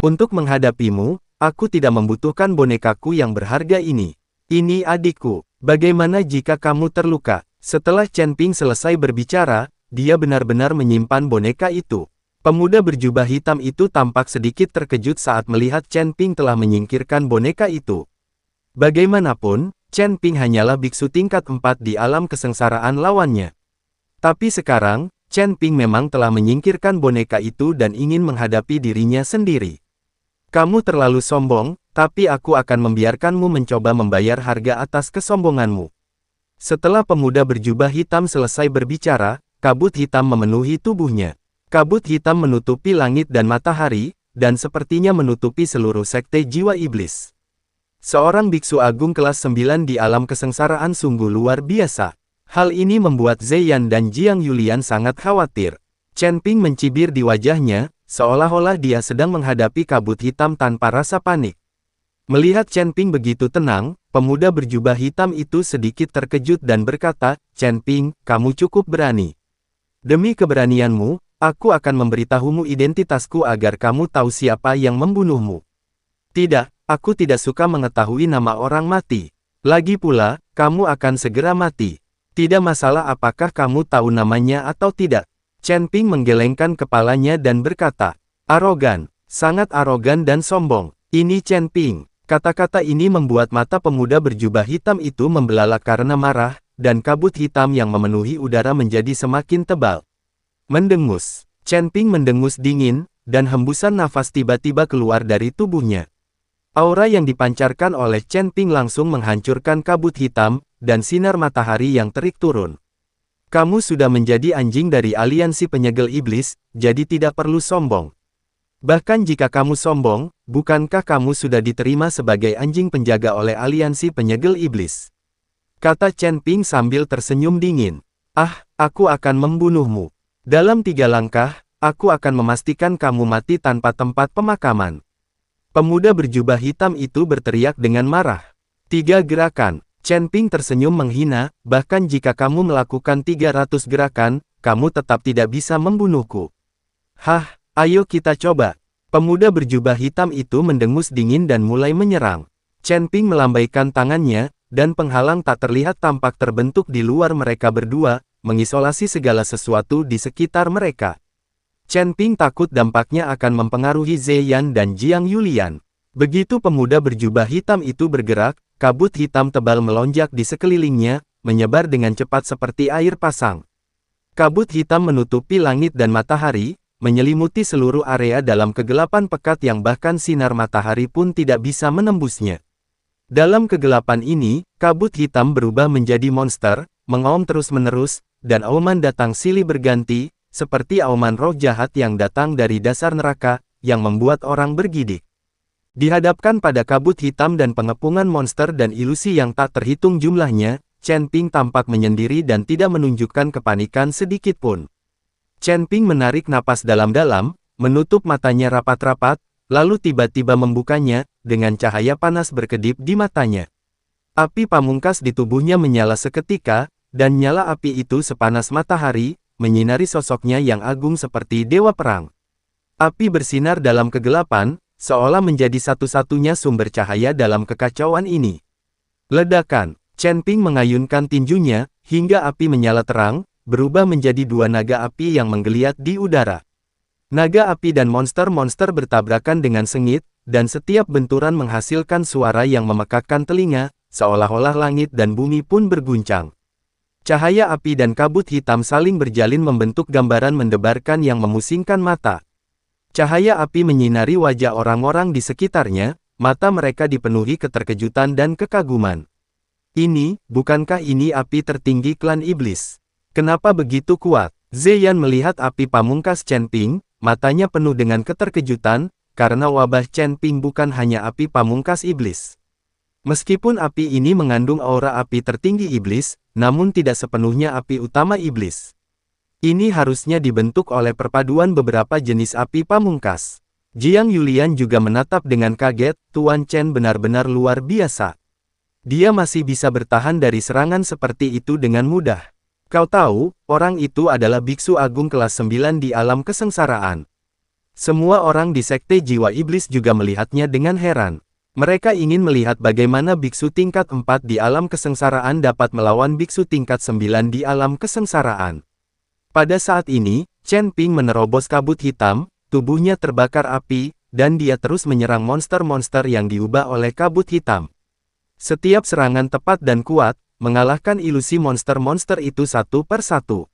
Untuk menghadapimu, aku tidak membutuhkan bonekaku yang berharga ini. Ini adikku. Bagaimana jika kamu terluka? Setelah Chen Ping selesai berbicara, dia benar-benar menyimpan boneka itu. Pemuda berjubah hitam itu tampak sedikit terkejut saat melihat Chen Ping telah menyingkirkan boneka itu. Bagaimanapun, Chen Ping hanyalah biksu tingkat 4 di alam kesengsaraan lawannya. Tapi sekarang, Chen Ping memang telah menyingkirkan boneka itu dan ingin menghadapi dirinya sendiri. Kamu terlalu sombong, tapi aku akan membiarkanmu mencoba membayar harga atas kesombonganmu. Setelah pemuda berjubah hitam selesai berbicara, kabut hitam memenuhi tubuhnya. Kabut hitam menutupi langit dan matahari, dan sepertinya menutupi seluruh sekte jiwa iblis. Seorang biksu agung kelas 9 di alam kesengsaraan sungguh luar biasa. Hal ini membuat Zeyan dan Jiang Yulian sangat khawatir. Chen Ping mencibir di wajahnya, seolah-olah dia sedang menghadapi kabut hitam tanpa rasa panik. Melihat Chen Ping begitu tenang, pemuda berjubah hitam itu sedikit terkejut dan berkata, "Chen Ping, kamu cukup berani. Demi keberanianmu, aku akan memberitahumu identitasku agar kamu tahu siapa yang membunuhmu." "Tidak, aku tidak suka mengetahui nama orang mati. Lagi pula, kamu akan segera mati. Tidak masalah apakah kamu tahu namanya atau tidak." Chen Ping menggelengkan kepalanya dan berkata, "Arogan, sangat arogan dan sombong. Ini Chen Ping." Kata-kata ini membuat mata pemuda berjubah hitam itu membelalak karena marah, dan kabut hitam yang memenuhi udara menjadi semakin tebal. Mendengus. Chen Ping mendengus dingin, dan hembusan nafas tiba-tiba keluar dari tubuhnya. Aura yang dipancarkan oleh Chen Ping langsung menghancurkan kabut hitam, dan sinar matahari yang terik turun. "Kamu sudah menjadi anjing dari aliansi penyegel iblis, jadi tidak perlu sombong. Bahkan jika kamu sombong, bukankah kamu sudah diterima sebagai anjing penjaga oleh aliansi penyegel iblis?" Kata Chen Ping sambil tersenyum dingin. "Ah, aku akan membunuhmu. Dalam 3 langkah, aku akan memastikan kamu mati tanpa tempat pemakaman." Pemuda berjubah hitam itu berteriak dengan marah. 3 gerakan. Chen Ping tersenyum menghina, "Bahkan jika kamu melakukan 300 gerakan, kamu tetap tidak bisa membunuhku." "Hah, ayo kita coba." Pemuda berjubah hitam itu mendengus dingin dan mulai menyerang. Chen Ping melambaikan tangannya, dan penghalang tak terlihat tampak terbentuk di luar mereka berdua, mengisolasi segala sesuatu di sekitar mereka. Chen Ping takut dampaknya akan mempengaruhi Zeyan dan Jiang Yulian. Begitu pemuda berjubah hitam itu bergerak, kabut hitam tebal melonjak di sekelilingnya, menyebar dengan cepat seperti air pasang. Kabut hitam menutupi langit dan matahari, menyelimuti seluruh area dalam kegelapan pekat yang bahkan sinar matahari pun tidak bisa menembusnya. Dalam kegelapan ini, kabut hitam berubah menjadi monster, mengaum terus-menerus, dan auman datang silih berganti, seperti auman roh jahat yang datang dari dasar neraka, yang membuat orang bergidik. Dihadapkan pada kabut hitam dan pengepungan monster dan ilusi yang tak terhitung jumlahnya, Chen Ping tampak menyendiri dan tidak menunjukkan kepanikan sedikit pun. Chen Ping menarik napas dalam-dalam, menutup matanya rapat-rapat, lalu tiba-tiba membukanya, dengan cahaya panas berkedip di matanya. Api pamungkas di tubuhnya menyala seketika, dan nyala api itu sepanas matahari, menyinari sosoknya yang agung seperti dewa perang. Api bersinar dalam kegelapan, seolah menjadi satu-satunya sumber cahaya dalam kekacauan ini. Ledakan. Chen Ping mengayunkan tinjunya, hingga api menyala terang, berubah menjadi 2 naga api yang menggeliat di udara. Naga api dan monster-monster bertabrakan dengan sengit, dan setiap benturan menghasilkan suara yang memekakkan telinga, seolah-olah langit dan bumi pun berguncang. Cahaya api dan kabut hitam saling berjalin membentuk gambaran mendebarkan yang memusingkan mata. Cahaya api menyinari wajah orang-orang di sekitarnya, mata mereka dipenuhi keterkejutan dan kekaguman. Bukankah ini api tertinggi klan iblis? Kenapa begitu kuat? Zeyan melihat api pamungkas Chen Ping, matanya penuh dengan keterkejutan, karena wabah Chen Ping bukan hanya api pamungkas iblis. Meskipun api ini mengandung aura api tertinggi iblis, namun tidak sepenuhnya api utama iblis. Ini harusnya dibentuk oleh perpaduan beberapa jenis api pamungkas. Jiang Yulian juga menatap dengan kaget, Tuan Chen benar-benar luar biasa. Dia masih bisa bertahan dari serangan seperti itu dengan mudah. Kau tahu, orang itu adalah biksu agung kelas 9 di alam kesengsaraan. Semua orang di Sekte Jiwa Iblis juga melihatnya dengan heran. Mereka ingin melihat bagaimana biksu tingkat 4 di alam kesengsaraan dapat melawan biksu tingkat 9 di alam kesengsaraan. Pada saat ini, Chen Ping menerobos kabut hitam, tubuhnya terbakar api, dan dia terus menyerang monster-monster yang diubah oleh kabut hitam. Setiap serangan tepat dan kuat, mengalahkan ilusi monster-monster itu satu per satu.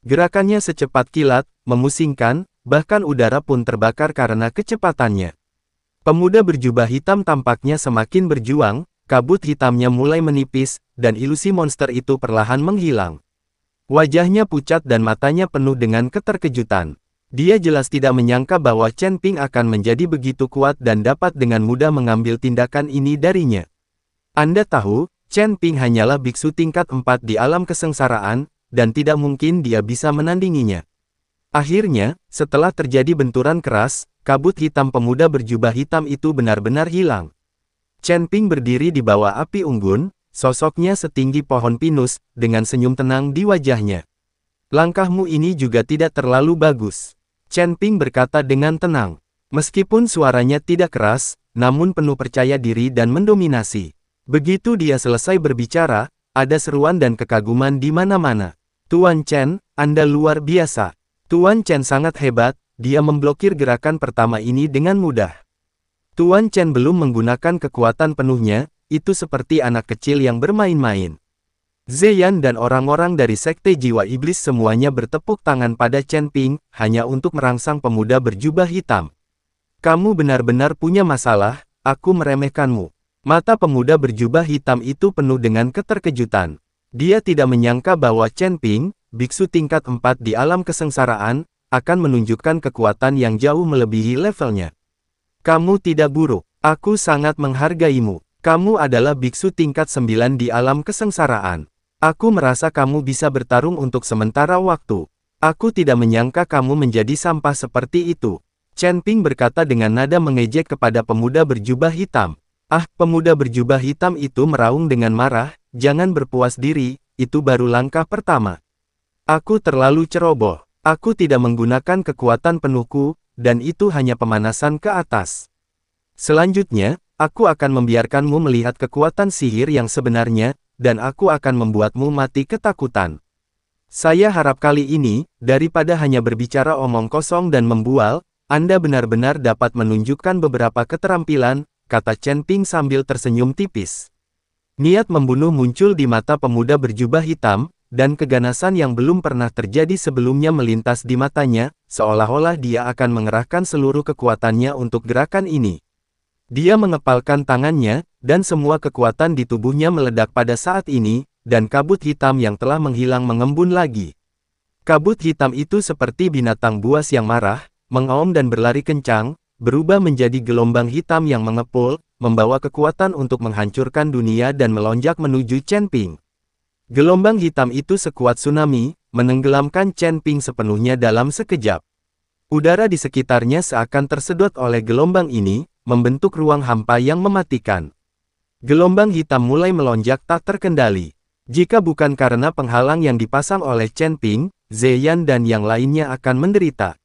Gerakannya secepat kilat, memusingkan, bahkan udara pun terbakar karena kecepatannya. Pemuda berjubah hitam tampaknya semakin berjuang, kabut hitamnya mulai menipis, dan ilusi monster itu perlahan menghilang. Wajahnya pucat dan matanya penuh dengan keterkejutan. Dia jelas tidak menyangka bahwa Chen Ping akan menjadi begitu kuat dan dapat dengan mudah mengambil tindakan ini darinya. Anda tahu, Chen Ping hanyalah biksu tingkat 4 di alam kesengsaraan, dan tidak mungkin dia bisa menandinginya. Akhirnya, setelah terjadi benturan keras, kabut hitam pemuda berjubah hitam itu benar-benar hilang. Chen Ping berdiri di bawah api unggun, sosoknya setinggi pohon pinus, dengan senyum tenang di wajahnya. Langkahmu ini juga tidak terlalu bagus. Chen Ping berkata dengan tenang. Meskipun suaranya tidak keras, namun penuh percaya diri dan mendominasi. Begitu dia selesai berbicara, ada seruan dan kekaguman di mana-mana. Tuan Chen, Anda luar biasa. Tuan Chen sangat hebat, dia memblokir gerakan pertama ini dengan mudah. Tuan Chen belum menggunakan kekuatan penuhnya, itu seperti anak kecil yang bermain-main. Zeyan dan orang-orang dari Sekte Jiwa Iblis semuanya bertepuk tangan pada Chen Ping, hanya untuk merangsang pemuda berjubah hitam. Kamu benar-benar punya masalah, aku meremehkanmu. Mata pemuda berjubah hitam itu penuh dengan keterkejutan. Dia tidak menyangka bahwa Chen Ping, biksu tingkat 4 di alam kesengsaraan, akan menunjukkan kekuatan yang jauh melebihi levelnya. Kamu tidak buruk, aku sangat menghargaimu. Kamu adalah biksu tingkat 9 di alam kesengsaraan. Aku merasa kamu bisa bertarung untuk sementara waktu. Aku tidak menyangka kamu menjadi sampah seperti itu. Chen Ping berkata dengan nada mengejek kepada pemuda berjubah hitam. Ah, pemuda berjubah hitam itu meraung dengan marah, jangan berpuas diri, itu baru langkah pertama. Aku terlalu ceroboh. Aku tidak menggunakan kekuatan penuhku, dan itu hanya pemanasan ke atas. Selanjutnya, aku akan membiarkanmu melihat kekuatan sihir yang sebenarnya, dan aku akan membuatmu mati ketakutan. Saya harap kali ini, daripada hanya berbicara omong kosong dan membual, Anda benar-benar dapat menunjukkan beberapa keterampilan, kata Chen Ping sambil tersenyum tipis. Niat membunuh muncul di mata pemuda berjubah hitam, dan keganasan yang belum pernah terjadi sebelumnya melintas di matanya, seolah-olah dia akan mengerahkan seluruh kekuatannya untuk gerakan ini. Dia mengepalkan tangannya, dan semua kekuatan di tubuhnya meledak pada saat ini, dan kabut hitam yang telah menghilang mengembun lagi. Kabut hitam itu seperti binatang buas yang marah, mengaum dan berlari kencang, berubah menjadi gelombang hitam yang mengepul, membawa kekuatan untuk menghancurkan dunia dan melonjak menuju Chen Ping. Gelombang hitam itu sekuat tsunami, menenggelamkan Chen Ping sepenuhnya dalam sekejap. Udara di sekitarnya seakan tersedot oleh gelombang ini, membentuk ruang hampa yang mematikan. Gelombang hitam mulai melonjak tak terkendali. Jika bukan karena penghalang yang dipasang oleh Chen Ping, Zeyan dan yang lainnya akan menderita.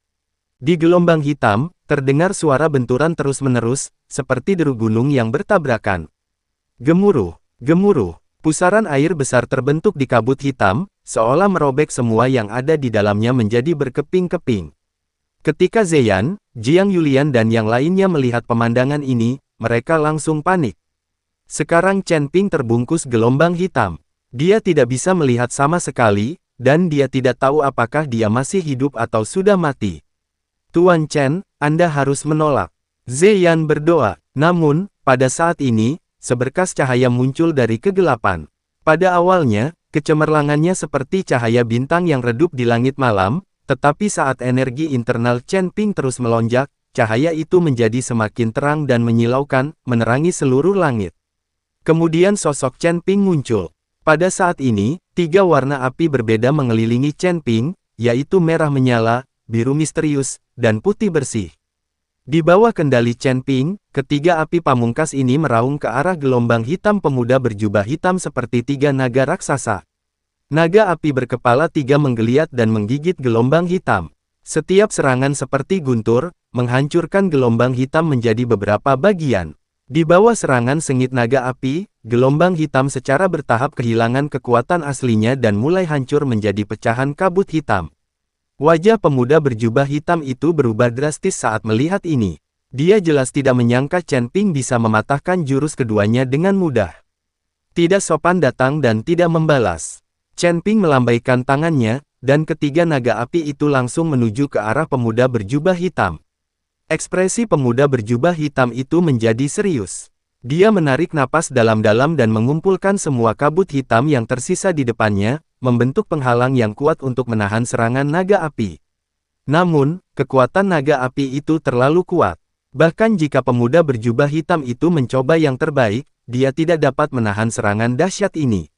Di gelombang hitam, terdengar suara benturan terus-menerus, seperti deru gunung yang bertabrakan. Gemuruh, gemuruh, pusaran air besar terbentuk di kabut hitam, seolah merobek semua yang ada di dalamnya menjadi berkeping-keping. Ketika Zeyan, Jiang Yulian dan yang lainnya melihat pemandangan ini, mereka langsung panik. Sekarang Chen Ping terbungkus gelombang hitam. Dia tidak bisa melihat sama sekali, dan dia tidak tahu apakah dia masih hidup atau sudah mati. Tuan Chen, Anda harus menolak. Zeyan berdoa. Namun, pada saat ini, seberkas cahaya muncul dari kegelapan. Pada awalnya, kecemerlangannya seperti cahaya bintang yang redup di langit malam, tetapi saat energi internal Chen Ping terus melonjak, cahaya itu menjadi semakin terang dan menyilaukan, menerangi seluruh langit. Kemudian sosok Chen Ping muncul. Pada saat ini, 3 warna api berbeda mengelilingi Chen Ping, yaitu merah menyala, biru misterius, dan putih bersih. Di bawah kendali Chen Ping, ketiga api pamungkas ini meraung ke arah gelombang hitam pemuda berjubah hitam seperti 3 naga raksasa. Naga api berkepala 3 menggeliat dan menggigit gelombang hitam. Setiap serangan seperti guntur, menghancurkan gelombang hitam menjadi beberapa bagian. Di bawah serangan sengit naga api, gelombang hitam secara bertahap kehilangan kekuatan aslinya dan mulai hancur menjadi pecahan kabut hitam. Wajah pemuda berjubah hitam itu berubah drastis saat melihat ini. Dia jelas tidak menyangka Chen Ping bisa mematahkan jurus keduanya dengan mudah. Tidak sopan datang dan tidak membalas. Chen Ping melambaikan tangannya, dan ketiga naga api itu langsung menuju ke arah pemuda berjubah hitam. Ekspresi pemuda berjubah hitam itu menjadi serius. Dia menarik napas dalam-dalam dan mengumpulkan semua kabut hitam yang tersisa di depannya, membentuk penghalang yang kuat untuk menahan serangan naga api. Namun, kekuatan naga api itu terlalu kuat. Bahkan jika pemuda berjubah hitam itu mencoba yang terbaik, dia tidak dapat menahan serangan dahsyat ini.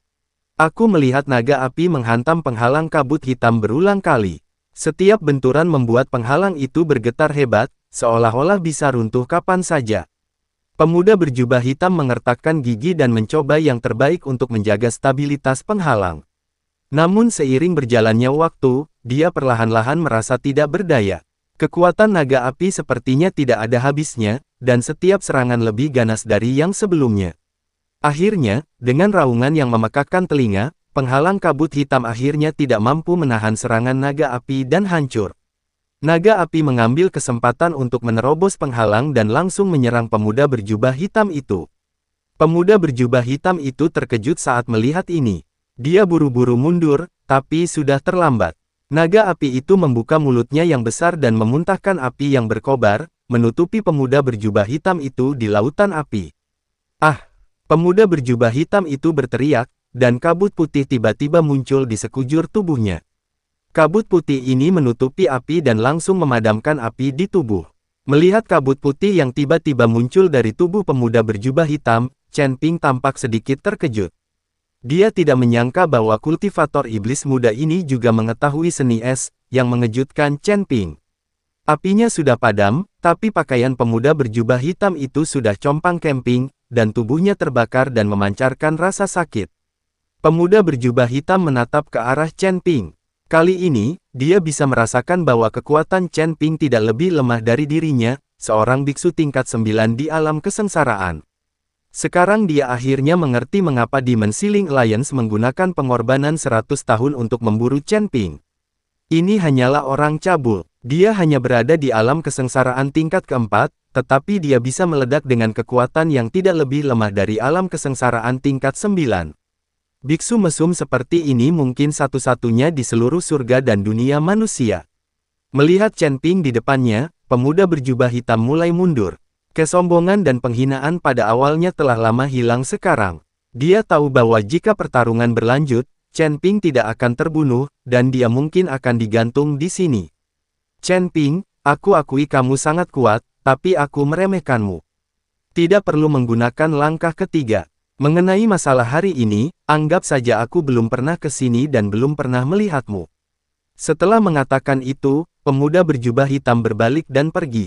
Aku melihat naga api menghantam penghalang kabut hitam berulang kali. Setiap benturan membuat penghalang itu bergetar hebat, seolah-olah bisa runtuh kapan saja. Pemuda berjubah hitam mengertakkan gigi dan mencoba yang terbaik untuk menjaga stabilitas penghalang. Namun seiring berjalannya waktu, dia perlahan-lahan merasa tidak berdaya. Kekuatan naga api sepertinya tidak ada habisnya, dan setiap serangan lebih ganas dari yang sebelumnya. Akhirnya, dengan raungan yang memekakkan telinga, penghalang kabut hitam akhirnya tidak mampu menahan serangan naga api dan hancur. Naga api mengambil kesempatan untuk menerobos penghalang dan langsung menyerang pemuda berjubah hitam itu. Pemuda berjubah hitam itu terkejut saat melihat ini. Dia buru-buru mundur, tapi sudah terlambat. Naga api itu membuka mulutnya yang besar dan memuntahkan api yang berkobar, menutupi pemuda berjubah hitam itu di lautan api. Ah! Pemuda berjubah hitam itu berteriak, dan kabut putih tiba-tiba muncul di sekujur tubuhnya. Kabut putih ini menutupi api dan langsung memadamkan api di tubuh. Melihat kabut putih yang tiba-tiba muncul dari tubuh pemuda berjubah hitam, Chen Ping tampak sedikit terkejut. Dia tidak menyangka bahwa kultivator iblis muda ini juga mengetahui seni es, yang mengejutkan Chen Ping. Apinya sudah padam, tapi pakaian pemuda berjubah hitam itu sudah compang-camping, dan tubuhnya terbakar dan memancarkan rasa sakit. Pemuda berjubah hitam menatap ke arah Chen Ping. Kali ini, dia bisa merasakan bahwa kekuatan Chen Ping tidak lebih lemah dari dirinya, seorang biksu tingkat 9 di alam kesengsaraan. Sekarang dia akhirnya mengerti mengapa Demon Sealing Alliance menggunakan pengorbanan 100 tahun untuk memburu Chen Ping. Ini hanyalah orang cabul. Dia hanya berada di alam kesengsaraan tingkat keempat, tetapi dia bisa meledak dengan kekuatan yang tidak lebih lemah dari alam kesengsaraan tingkat 9. Biksu mesum seperti ini mungkin satu-satunya di seluruh surga dan dunia manusia. Melihat Chen Ping di depannya, pemuda berjubah hitam mulai mundur. Kesombongan dan penghinaan pada awalnya telah lama hilang sekarang. Dia tahu bahwa jika pertarungan berlanjut, Chen Ping tidak akan terbunuh, dan dia mungkin akan digantung di sini. Chen Ping, aku akui kamu sangat kuat, tapi aku meremehkanmu. Tidak perlu menggunakan langkah ketiga. Mengenai masalah hari ini, anggap saja aku belum pernah ke sini dan belum pernah melihatmu. Setelah mengatakan itu, pemuda berjubah hitam berbalik dan pergi.